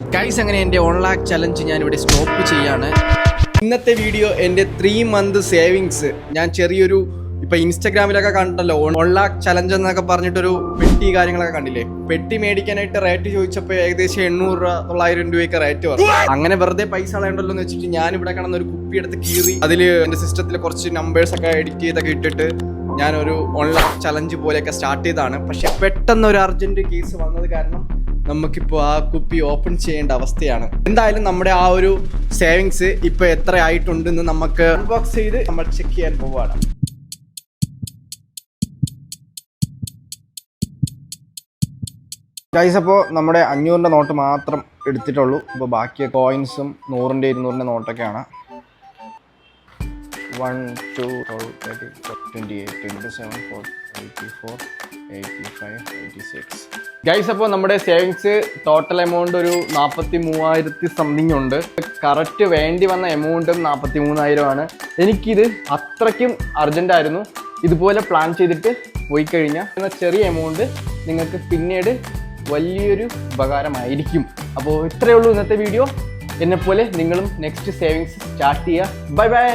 Guys, അങ്ങനെ എൻ്റെ 1 lakh challenge ഞാനിവിടെ സ്റ്റോപ്പ് ചെയ്യാണ്. ഇന്നത്തെ വീഡിയോ എൻ്റെ 3 month സേവിങ്സ്. ഞാൻ ചെറിയൊരു ഇപ്പം ഇൻസ്റ്റാഗ്രാമിലൊക്കെ കണ്ടല്ലോ 1 lakh ചലഞ്ച് എന്നൊക്കെ പറഞ്ഞിട്ടൊരു പെട്ടി കാര്യങ്ങളൊക്കെ കണ്ടില്ലേ. പെട്ടി മേടിക്കാനായിട്ട് റേറ്റ് ചോദിച്ചപ്പോൾ ഏകദേശം 800 രൂപ 900 രൂപയൊക്കെ റേറ്റ് പറഞ്ഞു. അങ്ങനെ വെറുതെ പൈസ കളയണ്ടല്ലോ എന്ന് വെച്ചിട്ട് ഞാനിവിടെ കിടന്ന ഒരു കുപ്പി എടുത്ത് കീറി അതിൽ എൻ്റെ സിസ്റ്റത്തിൽ കുറച്ച് നമ്പേഴ്സൊക്കെ എഡിറ്റ് ചെയ്തൊക്കെ ഇട്ടിട്ട് ഞാനൊരു 1 lakh ചലഞ്ച് പോലെയൊക്കെ സ്റ്റാർട്ട് ചെയ്തതാണ്. പക്ഷെ പെട്ടെന്ന് ഒരു അർജൻറ്റ് കേസ് വന്നത് കാരണം നമുക്കിപ്പോൾ ആ കുപ്പി ഓപ്പൺ ചെയ്യേണ്ട അവസ്ഥയാണ്. എന്തായാലും നമ്മുടെ ആ ഒരു സേവിങ്സ് ഇപ്പോൾ എത്ര ആയിട്ടുണ്ടെന്ന് നമുക്ക് അൺബോക്സ് ചെയ്ത് നമ്മൾ ചെക്ക് ചെയ്യാൻ പോവുകയാണ്. ഗൈസ്, അപ്പോൾ നമ്മുടെ 500 നോട്ട് മാത്രം എടുത്തിട്ടുള്ളൂ. ഇപ്പോൾ ബാക്കിയ കോയിൻസും 100-ൻ്റെ 200-ൻ്റെ നോട്ടൊക്കെയാണ്. 1 2 12 28 27 84 85 86. ഗൈസ്, അപ്പോൾ നമ്മുടെ സേവിങ്സ് ടോട്ടൽ എമൗണ്ട് ഒരു 43,000 സംതിങ് ഉണ്ട്. കറക്റ്റ് വേണ്ടി വന്ന എമൗണ്ടും 43,000 എനിക്കിത് അത്രയ്ക്കും അർജൻറ്റായിരുന്നു. ഇതുപോലെ പ്ലാൻ ചെയ്തിട്ട് പോയി കഴിഞ്ഞാൽ ചെറിയ എമൗണ്ട് നിങ്ങൾക്ക് പിന്നീട് വലിയൊരു ഉപകാരമായിരിക്കും. അപ്പോൾ ഇത്രയേ ഉള്ളൂ ഇന്നത്തെ വീഡിയോ. എന്നെപ്പോലെ നിങ്ങളും നെക്സ്റ്റ് സേവിങ്സ് സ്റ്റാർട്ട് ചെയ്യുക. Bye bye.